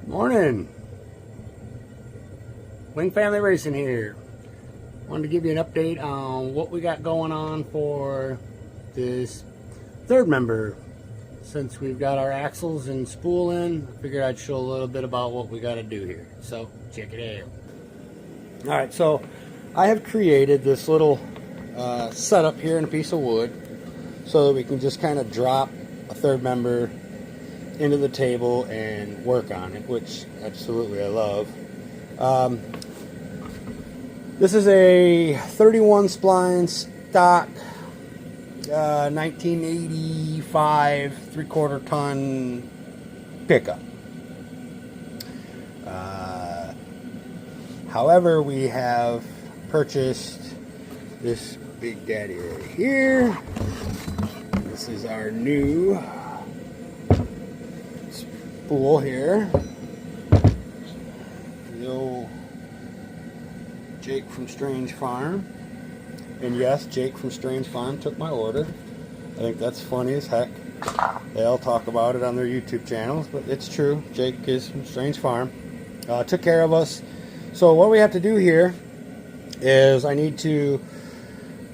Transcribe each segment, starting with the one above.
Morning. Wing Family Racing here. Wanted to give you an update on what we got going on for this third member. Since we've got our axles and spool in, I figured I'd show a little bit about what we got to do here. So check it out. Alright, so I have created this little setup here in a piece of wood so that we can just kind of drop a third member into the table and work on it, which absolutely I love. This is a 31 spline stock 1985 3/4 ton pickup. However, we have purchased this big daddy right here. This is our new spool here. The old Jake from Strange Farm. And yes, Jake from Strange Farm took my order. I think that's funny as heck. They all talk about it on their YouTube channels, but it's true. Jake is from Strange Farm. Took care of us. So what we have to do here is I need to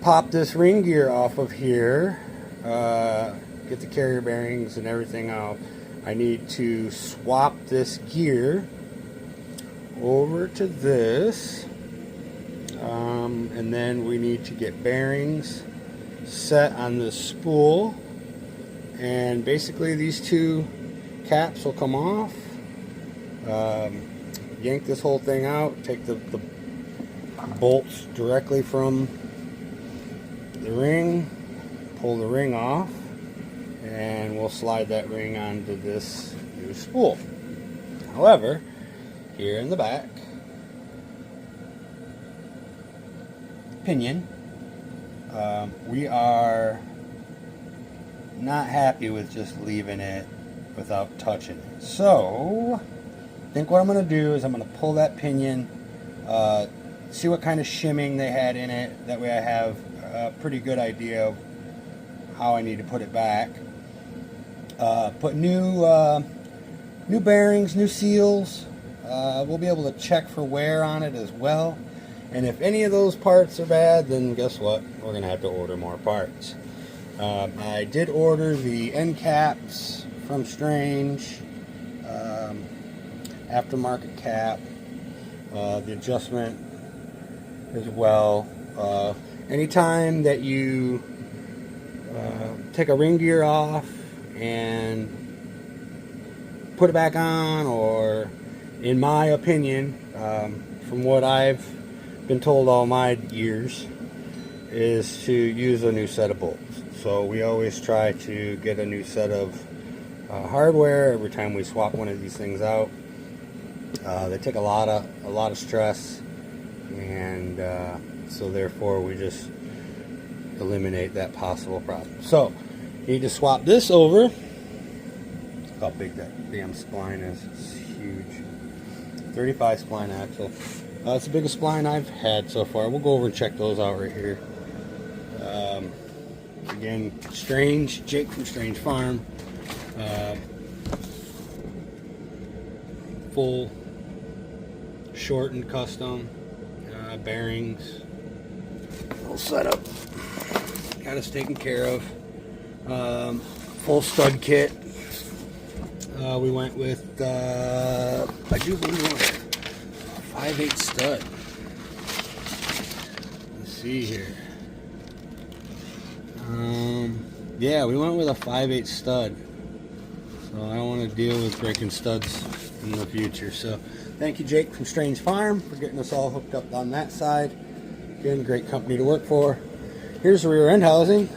pop this ring gear off of here, get the carrier bearings and everything out. I need to swap this gear over to this, and then we need to get bearings set on the spool, and basically these two caps will come off. Yank this whole thing out, take the bolts directly from the ring, pull the ring off, and we'll slide that ring onto this new spool. However, here in the back pinion, we are not happy with just leaving it without touching it. So I think what I'm going to do is I'm going to pull that pinion, see what kind of shimming they had in it. That way I have a pretty good idea of how I need to put it back. Put new bearings, new seals. We'll be able to check for wear on it as well. And if any of those parts are bad, then guess what? We're going to have to order more parts. I did order the end caps from Strange, aftermarket cap, the adjustment as well. Anytime that you take a ring gear off and put it back on, or in my opinion, from what I've been told all my years, is to use a new set of bolts. So we always try to get a new set of hardware every time we swap one of these things out. They take a lot of stress, and so therefore we just eliminate that possible problem. So you need to swap this over. Look how big that damn spline is. It's huge. 35 spline axle. It's the biggest spline I've had so far. We'll go over and check those out right here. Again, Strange, Jake from Strange Farm. Full shortened custom bearings. Full setup. Got us taken care of. Full stud kit. We went with, I do believe it was a 5/8 stud. Let's see here. Yeah, we went with a 5/8 stud. So I don't want to deal with breaking studs in the future. So thank you, Jake from Strange Farm, for getting us all hooked up on that side. Again, great company to work for. Here's the rear end housing.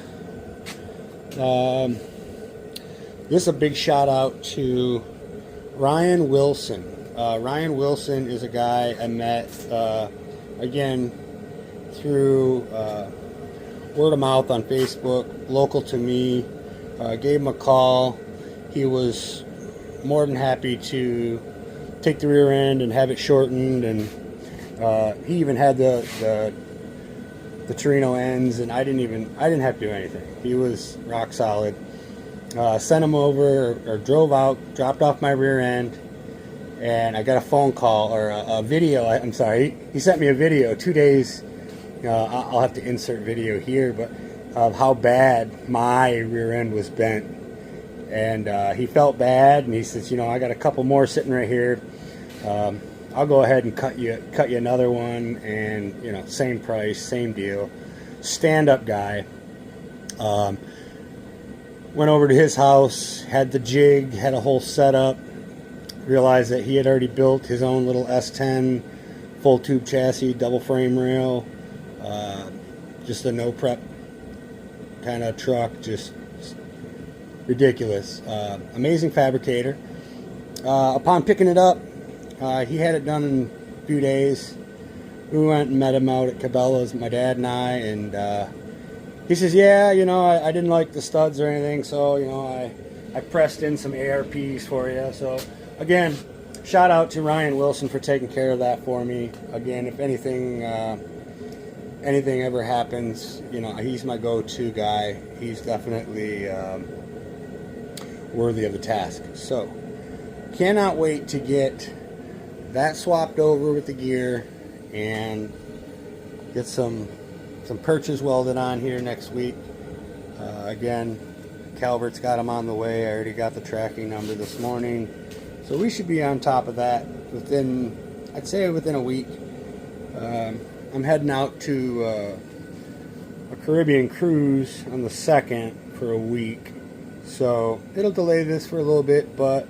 This is a big shout out to Ryan Wilson. Ryan Wilson is a guy I met, again, through word of mouth on Facebook, local to me. Gave him a call. He was more than happy to take the rear end and have it shortened, and he even had the Torino ends, and I didn't have to do anything. He was rock solid. Sent him over, or drove out, dropped off my rear end, and I got a phone call or a video. I'm sorry, he sent me a video 2 days. I'll have to insert video here, but of how bad my rear end was bent, and he felt bad, and he says, you know, I got a couple more sitting right here. I'll go ahead and cut you another one, and you know, same price, same deal. Stand-up guy. Went over to his house, had the jig, had a whole setup. Realized that he had already built his own little S10 full tube chassis, double frame rail, just a no prep kind of truck, just ridiculous. Amazing fabricator. Upon picking it up, he had it done in a few days. We went and met him out at Cabela's, my dad and I, and he says, yeah, you know, I didn't like the studs or anything, so, you know, I pressed in some ARPs for you. So, again, shout out to Ryan Wilson for taking care of that for me. Again, if anything ever happens, you know, he's my go-to guy. He's definitely worthy of the task. So, cannot wait to get that swapped over with the gear and get some perches welded on here next week. Again, Calvert's got them on the way. I already got the tracking number this morning, so we should be on top of that within, I'd say within a week. I'm heading out to a Caribbean cruise on the 2nd for a week, so it'll delay this for a little bit, but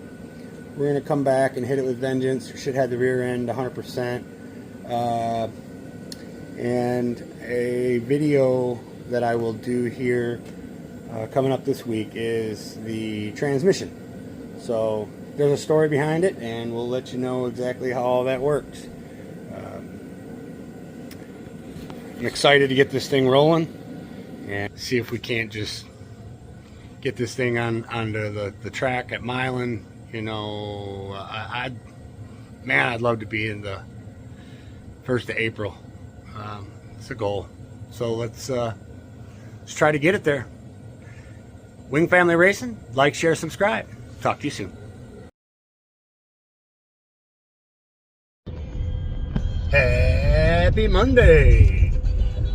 we're going to come back and hit it with vengeance. We should have the rear end 100%. And a video that I will do here coming up this week is the transmission. So there's a story behind it, and we'll let you know exactly how all that works. I'm excited to get this thing rolling and see if we can't just get this thing onto the track at Milan. You know, I'd love to be in the 1st of April. It's a goal. So let's try to get it there. Wing Family Racing, like, share, subscribe. Talk to you soon. Happy Monday.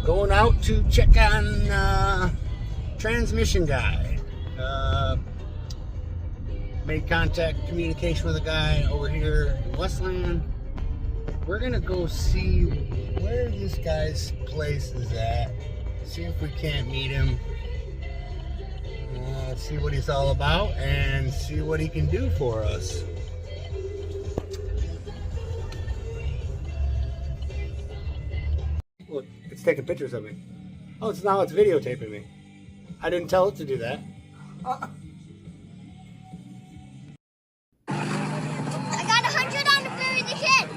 Going out to check on transmission guy. Made communication with a guy over here in Westland. We're gonna go see where this guy's place is at. See if we can't meet him. See what he's all about and see what he can do for us. Look, it's taking pictures of me. Oh, it's videotaping me. I didn't tell it to do that. I got 100 on the Bury the Kid.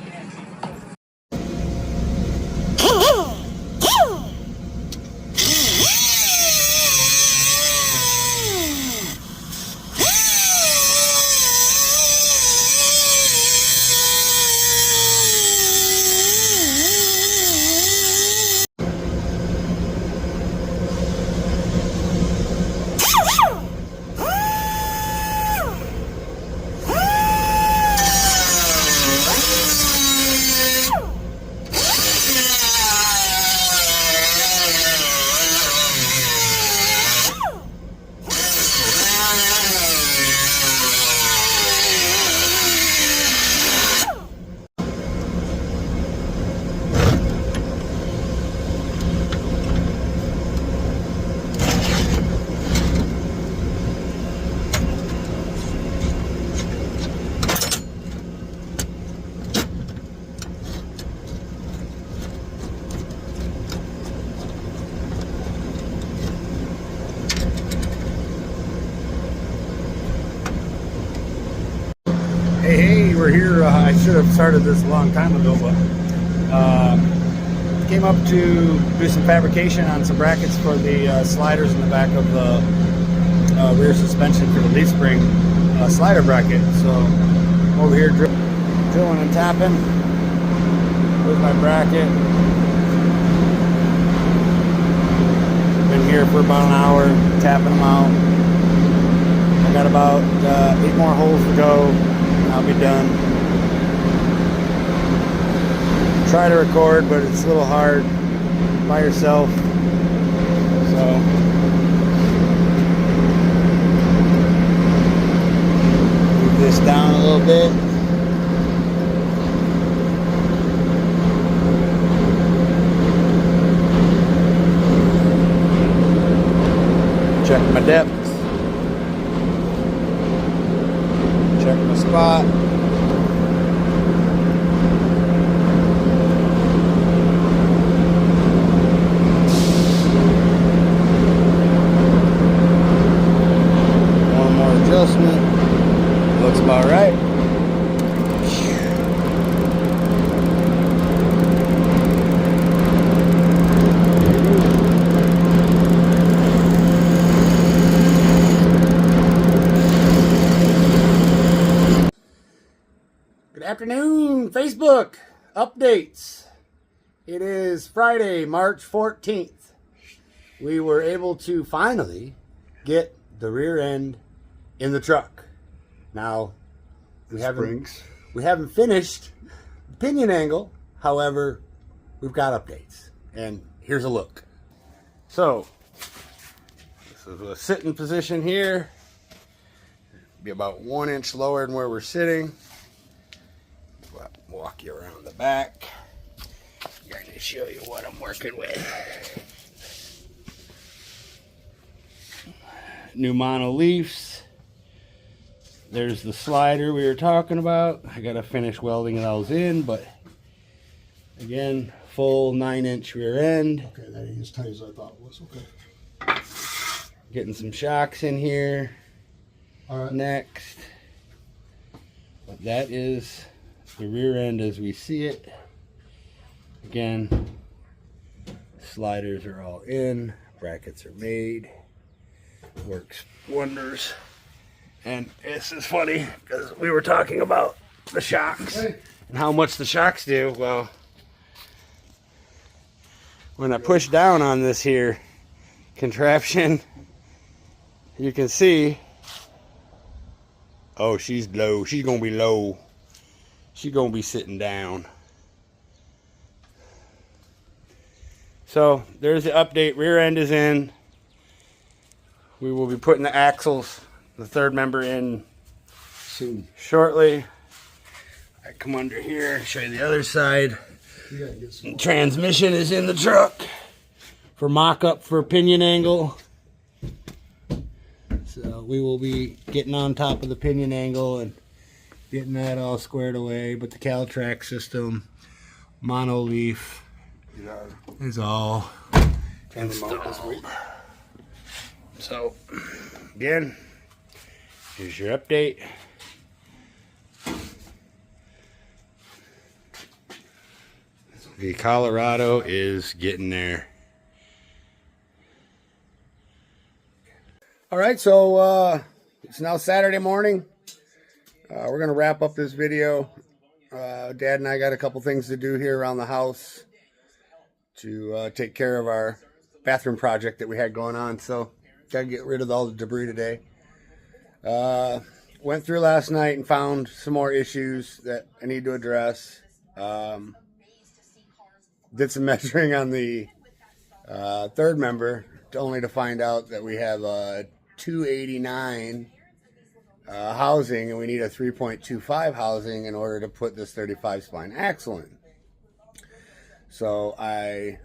Hey, we're here. I should have started this a long time ago, but came up to do some fabrication on some brackets for the sliders in the back of the rear suspension for the leaf spring slider bracket. So over here drilling and tapping with my bracket. Been here for about an hour tapping them out. I got about 8 more holes to go. I'll be done. try to record, but it's a little hard by yourself. So move this down a little bit. Check my depth. Check my spot. One more adjustment. Looks about right. Good afternoon, Facebook updates. It is Friday, March 14th. We were able to finally get the rear end in the truck. Now, we haven't finished the pinion angle. However, we've got updates. And here's a look. So, this is a sitting position here. Be about 1 inch lower than where we're sitting. Walk you around the back. I'm going to show you what I'm working with. New mono leafs. There's the slider we were talking about. I got to finish welding those in, but again, full 9-inch rear end. Okay, that ain't as tight as I thought it was. Okay. Getting some shocks in here. All right. Next. But that is the rear end as we see it. Again, sliders are all in, brackets are made, works wonders. And this is funny because we were talking about the shocks and how much the shocks do. Well, when I push down on this here contraption, you can see, oh, she's low. She's gonna be low. She's gonna be sitting down. So there's the update. Rear end is in. We will be putting the axles, the third member, in Soon. shortly. I come under here, show you the other side. You gotta get some. Transmission is in the truck for mock-up for pinion angle. So we will be getting on top of the pinion angle and getting that all squared away. But the Caltrac system, mono leaf, is all installed. So again, here's your update. The Colorado is getting there. All right, so it's now Saturday morning. We're going to wrap up this video. Dad and I got a couple things to do here around the house to take care of our bathroom project that we had going on. So, got to get rid of all the debris today. Went through last night and found some more issues that I need to address. Did some measuring on the third member, only to find out that we have a 289 housing, and we need a 3.25 housing in order to put this 35 spline axle in. So I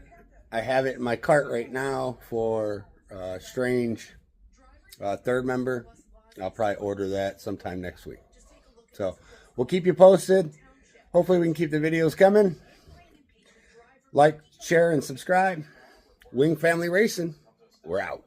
have it in my cart right now for Strange third member. I'll probably order that sometime next week. So we'll keep you posted. Hopefully we can keep the videos coming. Like, share, and subscribe. Wing Family Racing, we're out.